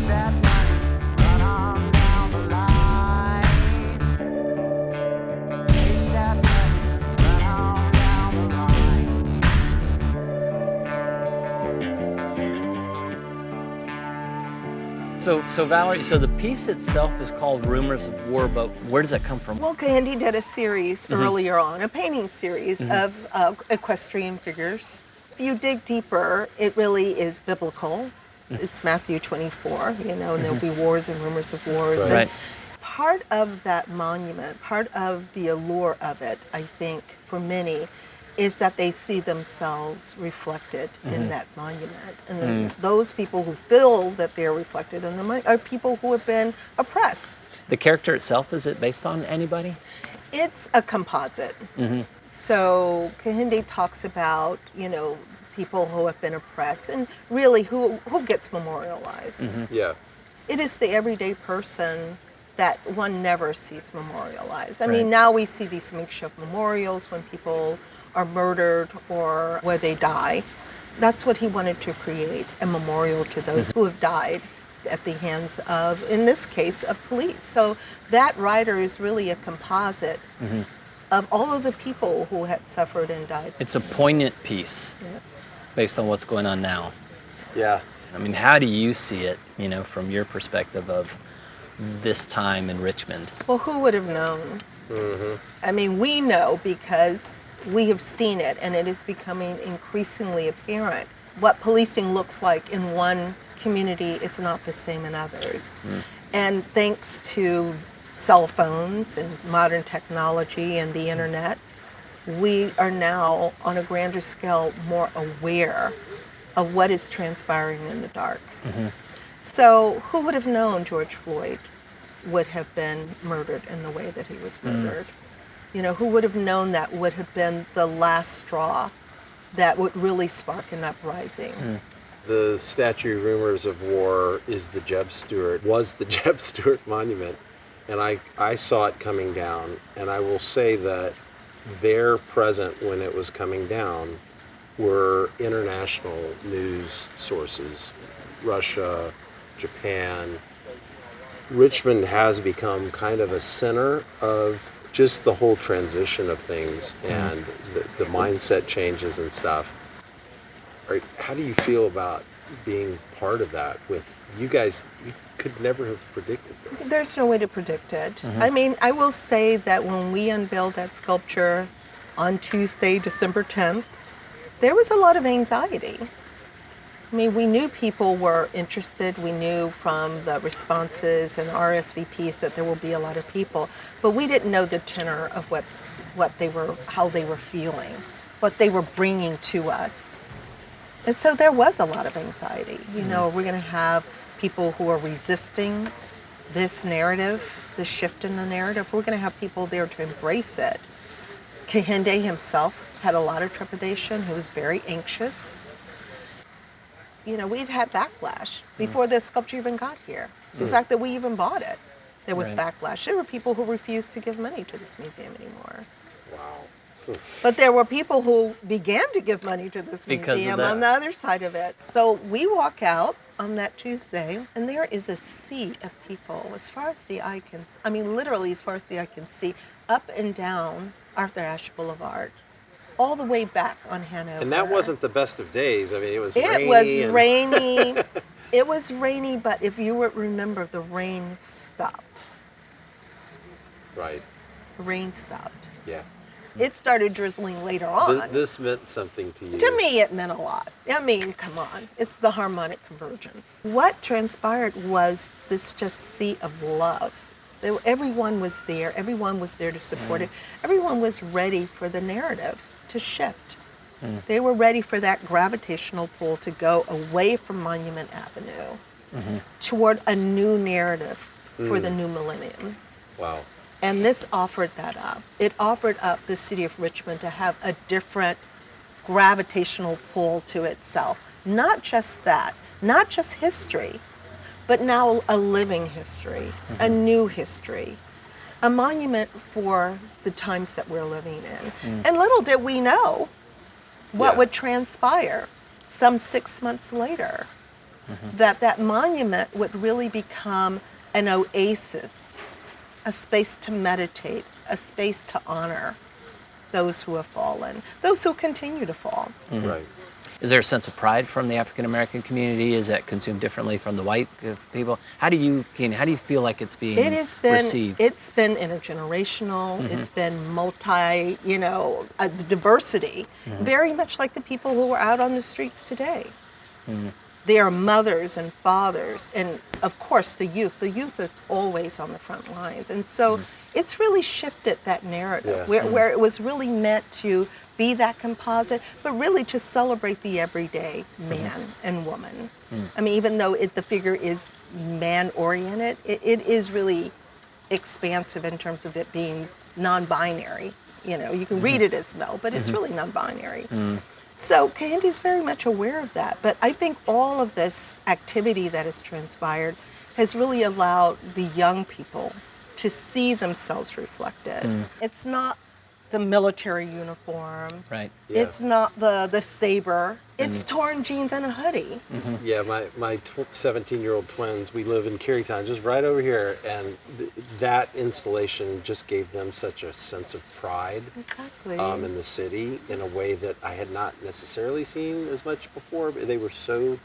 that money run on down the line. Take that money run on down the line. So Valerie, so the piece itself is called Rumors of War, but where does that come from? Well, Kehinde did a series earlier on, a painting series of equestrian figures. If you dig deeper, it really is biblical. It's Matthew 24, and there'll be wars and rumors of wars. Right. And part of that monument, part of the allure of it, I think, for many, is that they see themselves reflected in that monument. And those people who feel that they're reflected in the monument are people who have been oppressed. The character itself, is it based on anybody? It's a composite. So Kehinde talks about, people who have been oppressed and really who gets memorialized. Yeah. It is the everyday person that one never sees memorialized. I Right. mean, now we see these makeshift memorials when people are murdered or where they die. That's what he wanted to create, a memorial to those who have died at the hands of, in this case, of police. So that rider is really a composite of all of the people who had suffered and died. It's a poignant piece Yes. based on what's going on now. Yeah. I mean, how do you see it, from your perspective of this time in Richmond? Well, who would have known? I mean, we know because we have seen it, and it is becoming increasingly apparent. What policing looks like in one community is not the same in others. And thanks to cell phones and modern technology and the internet, we are now, on a grander scale, more aware of what is transpiring in the dark. So who would have known George Floyd would have been murdered in the way that he was murdered? Who would have known that would have been the last straw that would really spark an uprising? The statue Rumors of War was the Jeb Stuart monument, and I saw it coming down, and I will say that there present when it was coming down were international news sources, Russia, Japan. Richmond has become kind of a center of just the whole transition of things and the mindset changes and stuff. How do you feel about being part of that with you guys? You could never have predicted this. There's no way to predict it. I mean, I will say that when we unveiled that sculpture on Tuesday, December 10th, there was a lot of anxiety. I mean, we knew people were interested. We knew from the responses and RSVPs that there will be a lot of people, but we didn't know the tenor of how they were feeling, what they were bringing to us. And so there was a lot of anxiety. We're going to have people who are resisting this narrative, this shift in the narrative. We're going to have people there to embrace it. Kehinde himself had a lot of trepidation. He was very anxious. We'd had backlash before the sculpture even got here. The fact that we even bought it, there was backlash. There were people who refused to give money to this museum anymore. Wow. But there were people who began to give money to this museum on the other side of it. So we walk out on that Tuesday, and there is a sea of people as far as the eye can, literally as far as the eye can see, up and down Arthur Ashe Boulevard, all the way back on Hanover. And that wasn't the best of days. I mean, it was rainy. It was rainy. It was rainy, but if you would remember, the rain stopped. Right. The rain stopped. Yeah. It started drizzling later on. This meant something to you. To me, it meant a lot. I mean, come on. It's the harmonic convergence. What transpired was this just sea of love. Everyone was there. Everyone was there to support it. Everyone was ready for the narrative to shift. They were ready for that gravitational pull to go away from Monument Avenue toward a new narrative for the new millennium. Wow. And this offered that up. It offered up the city of Richmond to have a different gravitational pull to itself. Not just that, not just history, but now a living history, a new history, a monument for the times that we're living in. And little did we know what would transpire some 6 months later. that monument would really become an oasis, a space to meditate, a space to honor those who have fallen, those who continue to fall. Right. Is there a sense of pride from the African American community? Is that consumed differently from the white people? How do you feel like it's being received? It's been intergenerational. It's been multi, diversity, very much like the people who are out on the streets today. They are mothers and fathers, and of course the youth. The youth is always on the front lines, and so it's really shifted that narrative where it was really meant to be that composite, but really to celebrate the everyday man and woman. I mean, even though the figure is man-oriented, it is really expansive in terms of it being non-binary. You can read it as male, but it's really non-binary. So Kehinde's very much aware of that, but I think all of this activity that has transpired has really allowed the young people to see themselves reflected. It's not the military uniform. Right. Yeah. It's not the saber. It's torn jeans and a hoodie. Yeah, my 17-year-old twins, we live in Carytown, just right over here, and that installation just gave them such a sense of pride Exactly. in the city in a way that I had not necessarily seen as much before. But they were so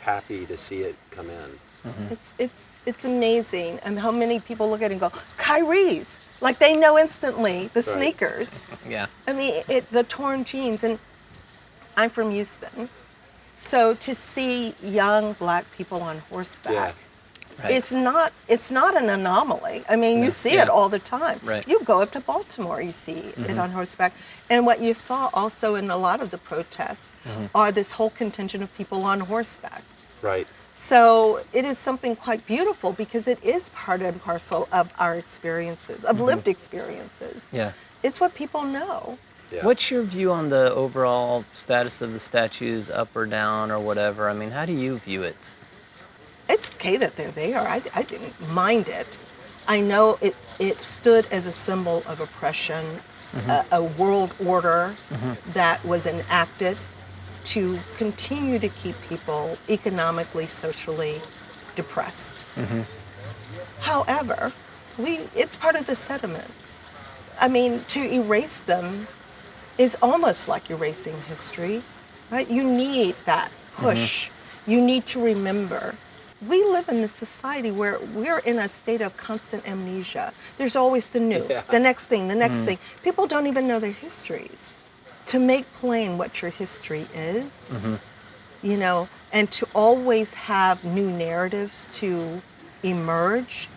happy to see it come in. It's amazing, and how many people look at it and go, Kyrie's, like they know instantly the sneakers. Yeah. I mean, the torn jeans, and I'm from Houston, so to see young Black people on horseback, Right. it's not an anomaly. I mean, you see it all the time. Right. You go up to Baltimore, you see it on horseback, and what you saw also in a lot of the protests are this whole contingent of people on horseback. Right. So it is something quite beautiful because it is part and parcel of our experiences, of lived experiences. Yeah. It's what people know. Yeah. What's your view on the overall status of the statues, up or down or whatever? I mean, how do you view it? It's okay that they're there. I didn't mind it. I know it stood as a symbol of oppression, a world order that was enacted to continue to keep people economically, socially depressed. However, it's part of the sediment. I mean, to erase them is almost like erasing history, right? You need that push. You need to remember. We live in this society where we're in a state of constant amnesia. There's always the new, the next thing, the next thing. People don't even know their histories. To make plain what your history is, and to always have new narratives to emerge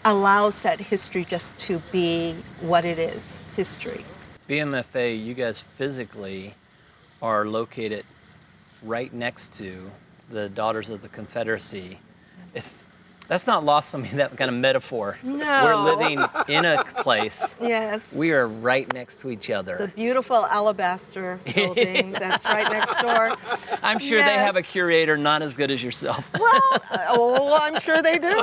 allows that history just to be what it is, history. BMFA, you guys physically are located right next to the Daughters of the Confederacy. That's not lost on me, that kind of metaphor. No. We're living in a place. Yes. We are right next to each other. The beautiful alabaster building that's right next door. I'm sure they have a curator not as good as yourself. Well, I'm sure they do.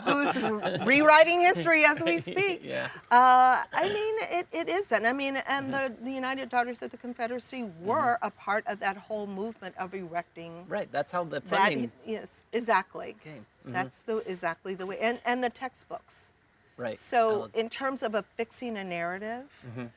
Who's rewriting history as we speak. Yeah. I mean, it isn't. I mean, and the United Daughters of the Confederacy were a part of that whole movement of erecting. Right, that's how the That, funding yes, exactly. came. That's exactly the way, and the textbooks. Right. So in terms of affixing a narrative,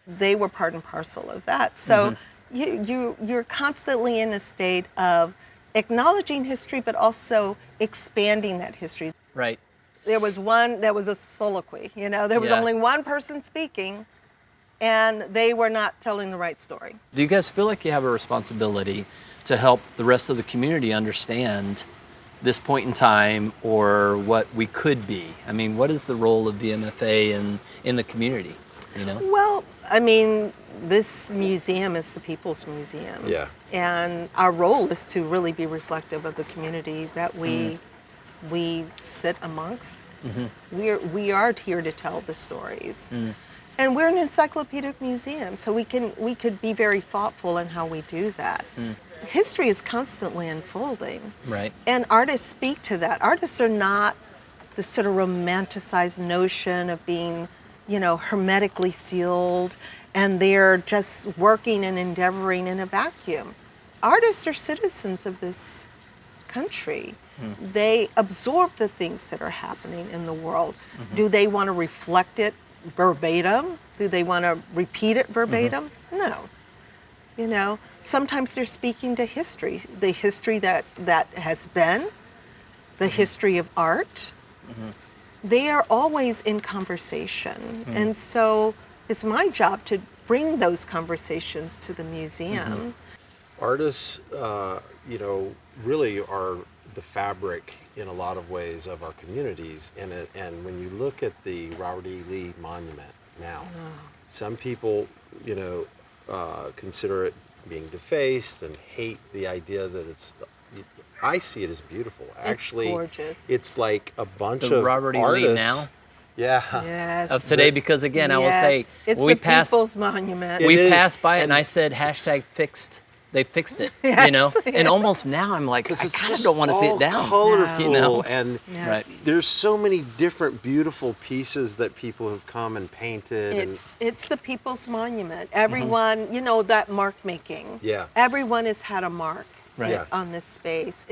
they were part and parcel of that. So you're constantly in a state of acknowledging history, but also expanding that history. Right. There was a soliloquy, there was only one person speaking, and they were not telling the right story. Do you guys feel like you have a responsibility to help the rest of the community understand this point in time or what we could be? I mean, what is the role of VMFA in the community, Well, I mean, this museum is the people's museum. Yeah. And our role is to really be reflective of the community that we sit amongst. We are here to tell the stories. And we're an encyclopedic museum, so we could be very thoughtful in how we do that. History is constantly unfolding. Right. And artists speak to that. Artists are not the sort of romanticized notion of being, hermetically sealed, and they're just working and endeavoring in a vacuum. Artists are citizens of this country. They absorb the things that are happening in the world. Do they want to reflect it verbatim? Do they want to repeat it verbatim? No. You know, sometimes they're speaking to history, the history that has been, the history of art. They are always in conversation. And so it's my job to bring those conversations to the museum. Artists, you know, really are the fabric in a lot of ways of our communities. And when you look at the Robert E. Lee Monument now, some people, you know, consider it being defaced and hate the idea that it's. I see it as beautiful. Actually, It's gorgeous. it's like a bunch The of Robert E. artists. Lee now Yeah. Yes. of today, because again, I will Yes. say It's we the passed People's Monument. It we is, passed by it, and and I said hashtag fixed. They fixed it, Yes, you know. yes. And almost now I'm like, I Because it's kind of just don't want to see all it down. colorful, you know? and Yes. Right. there's so many different beautiful pieces that people have come and painted. It's the People's Monument. Everyone, you know, that mark making. Yeah. Everyone has had a mark Right. Yeah. on this space.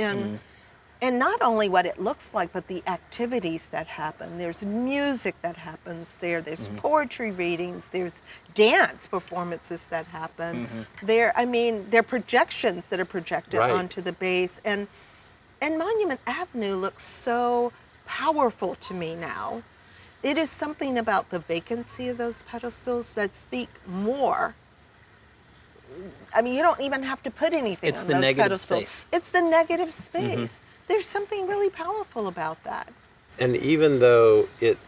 And not only what it looks like, but the activities that happen. There's music that happens there. There's poetry readings. There's dance performances that happen. There are projections that are projected Right. onto the base. And Monument Avenue looks so powerful to me now. It is something about the vacancy of those pedestals that speak more. I mean, you don't even have to put anything It's on the those negative pedestals. space. It's the negative space. There's something really powerful about that. And even though it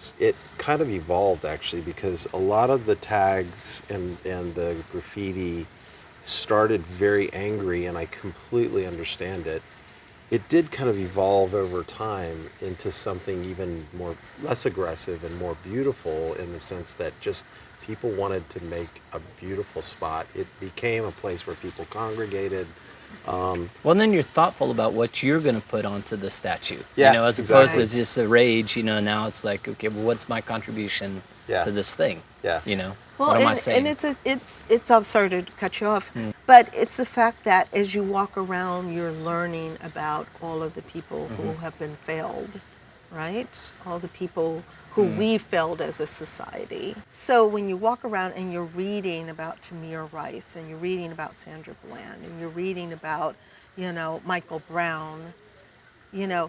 kind of evolved actually, because a lot of the tags and the graffiti started very angry, and I completely understand it. It did kind of evolve over time into something even less aggressive and more beautiful, in the sense that just people wanted to make a beautiful spot. It became a place where people congregated. Well, then you're thoughtful about what you're going to put onto the statue. Yeah, You know, as opposed to exactly. just a rage. You know, now it's like, okay, well, what's my contribution Yeah. to this thing? Yeah. You know, Well, what am I and saying? it's I'm sorry to cut you off, but it's the fact that as you walk around, you're learning about all of the people who have been failed, right? All the people who we failed as a society. So when you walk around and you're reading about Tamir Rice, and you're reading about Sandra Bland, and you're reading about, you know, Michael Brown, you know,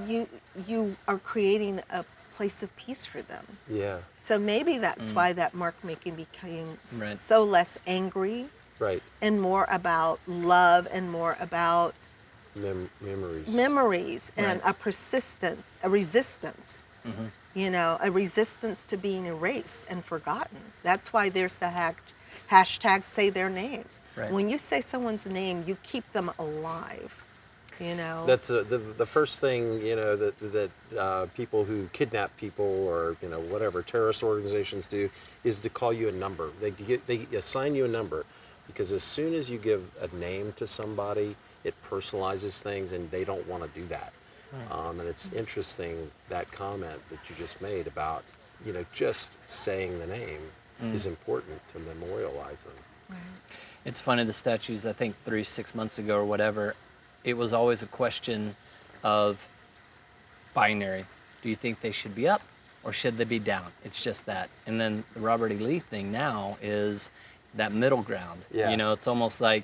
you are creating a place of peace for them. Yeah. So maybe that's why that mark making became Right. so less angry Right. and more about love and more about Memories. memories and Right. a persistence, a resistance. You know, a resistance to being erased and forgotten. That's why there's the hashtag say their names. Right. When you say someone's name, you keep them alive. You know. That's the first thing, you know, that people who kidnap people, or, you know, whatever terrorist organizations do, is to call you a number. They assign you a number, because as soon as you give a name to somebody, it personalizes things, and they don't want to do that. And it's interesting, that comment that you just made about, you know, just saying the name is important to memorialize them. It's funny, the statues, I think 6 months ago or whatever, it was always a question of binary. Do you think they should be up or should they be down? It's just that. And then the Robert E. Lee thing now is that middle ground. Yeah. You know, it's almost like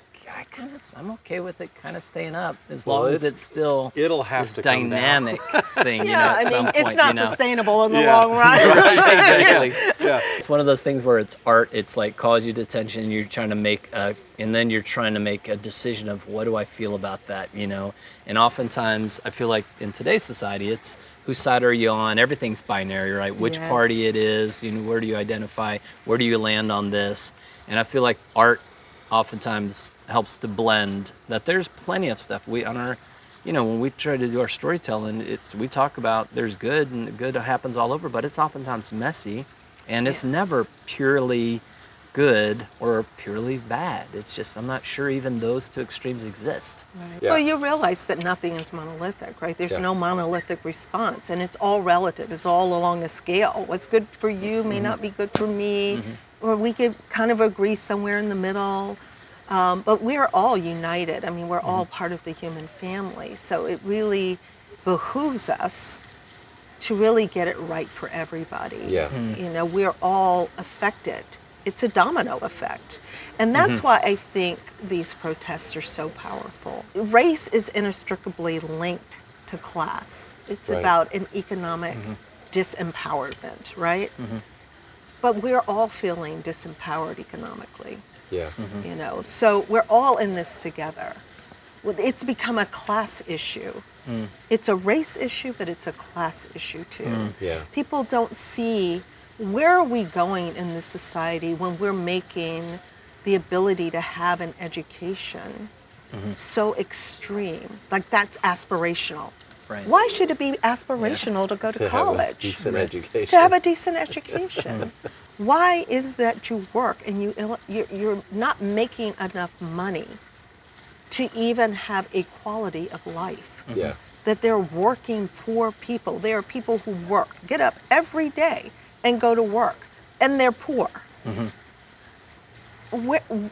I'm okay with it kind of staying up, as Well, long as it's still it'll have this to come down. dynamic thing. You know, yeah, at I mean, some it's point, not you know. sustainable in the Yeah. long run. Right, exactly. Yeah. It's one of those things where it's art. It's like calls you to attention. You're trying to make and then you're trying to make a decision of what do I feel about that, you know? And oftentimes I feel like in today's society, it's whose side are you on? Everything's binary, right? Which party it is, you know, where do you identify? Where do you land on this? And I feel like art oftentimes helps to blend that. There's plenty of stuff when we try to do our storytelling, we talk about there's good, and good happens all over, but it's oftentimes messy, and it's Yes. never purely good or purely bad. It's just, I'm not sure even those two extremes exist. Right. Yeah. Well, you realize that nothing is monolithic, right? There's Yeah. no monolithic response, and it's all relative. It's all along a scale. What's good for you may not be good for me, or we could kind of agree somewhere in the middle. But we are all united. I mean, we're all part of the human family. So it really behooves us to really get it right for everybody. Yeah. You know, we're all affected. It's a domino effect. And that's why I think these protests are so powerful. Race is inextricably linked to class. It's Right. about an economic disempowerment, right? But we're all feeling disempowered economically, Yeah. you know? So we're all in this together. It's become a class issue. It's a race issue, but it's a class issue too. Yeah. People don't see where are we going in this society when we're making the ability to have an education so extreme. Like that's aspirational. Right. Why should it be aspirational to go to To college? have a decent education. To have a decent education. Why is it that you work and you're not making enough money to even have a quality of life? Yeah. That they're working poor people. There are people who work, get up every day and go to work, and they're poor.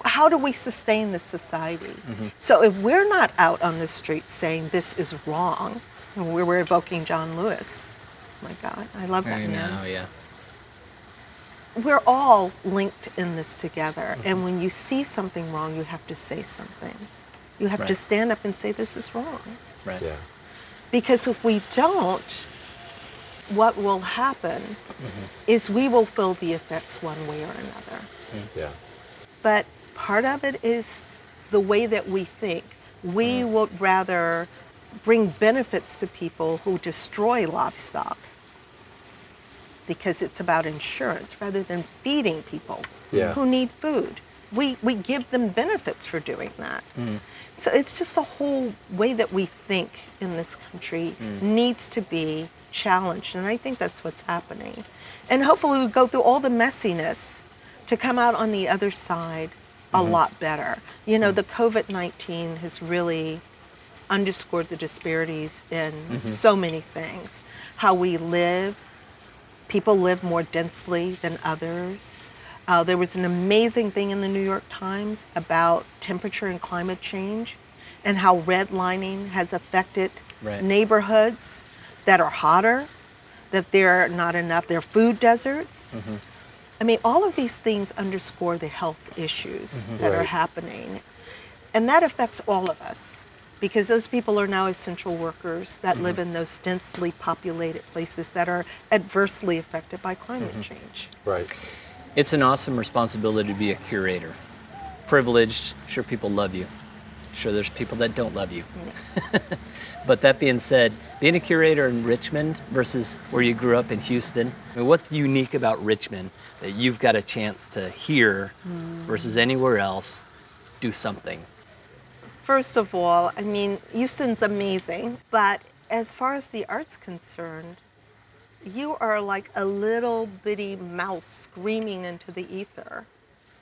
How do we sustain this society? So if we're not out on the streets saying this is wrong, and we're evoking John Lewis. Oh my God, I love that I man. know, yeah. We're all linked in this together. And when you see something wrong, you have to say something. You have to Right. stand up and say this is wrong. Right. Yeah. Because if we don't, what will happen is we will feel the effects one way or another. Yeah. But part of it is the way that we think. We would rather bring benefits to people who destroy livestock because it's about insurance rather than feeding people Yeah. who need food. We give them benefits for doing that. So it's just a whole way that we think in this country needs to be challenged. And I think that's what's happening. And hopefully we go through all the messiness to come out on the other side a lot better. You know, the COVID-19 has really underscored the disparities in so many things. How we live, people live more densely than others. There was an amazing thing in the New York Times about temperature and climate change and how redlining has affected Right. neighborhoods that are hotter, that there are not enough, they're food deserts. I mean, all of these things underscore the health issues that are Right. happening. And that affects all of us because those people are now essential workers that live in those densely populated places that are adversely affected by climate change. Right. It's an awesome responsibility to be a curator. Privileged, sure people love you. Sure there's people that don't love you. But that being said, being a curator in Richmond versus where you grew up in Houston, I mean, what's unique about Richmond that you've got a chance to hear versus anywhere else do something? First of all, I mean, Houston's amazing, but as far as the art's concerned, you are like a little bitty mouse screaming into the ether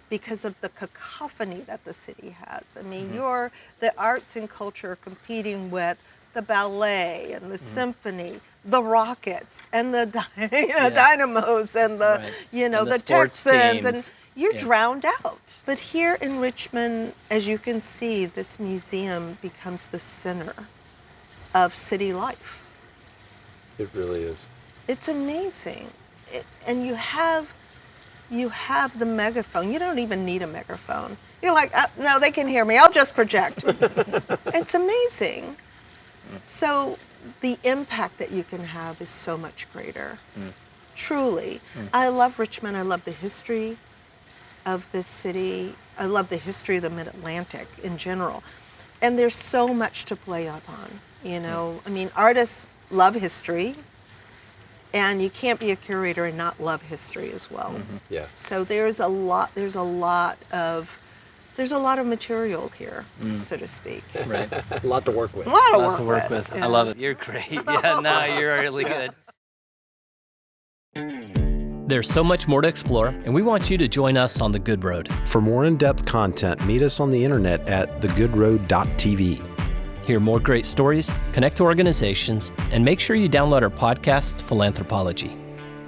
because of the cacophony that the city has. I mean, you're the arts and culture competing with the ballet and the symphony, the Rockets and the Dynamos and the, Right. you know, And the the sports Texans, and teams. you're Yeah. drowned out. But here in Richmond, as you can see, this museum becomes the center of city life. It really is. It's amazing. And you have the megaphone. You don't even need a megaphone. You're like, no, they can hear me. I'll just project. It's amazing. So the impact that you can have is so much greater. Truly. I love Richmond. I love the history of this city. I love the history of the Mid-Atlantic in general. And there's so much to play upon. You know, I mean, artists love history. And you can't be a curator and not love history as well. Yeah. So there's a lot of material here, so to speak. Right. A lot to work with. A lot of Lot to work with. Yeah. I love it. You're great. Yeah, no, you're really good. There's so much more to explore, and we want you to join us on The Good Road. For more in-depth content, meet us on the internet at thegoodroad.tv. Hear more great stories, connect to organizations, and make sure you download our podcast, Philanthropology.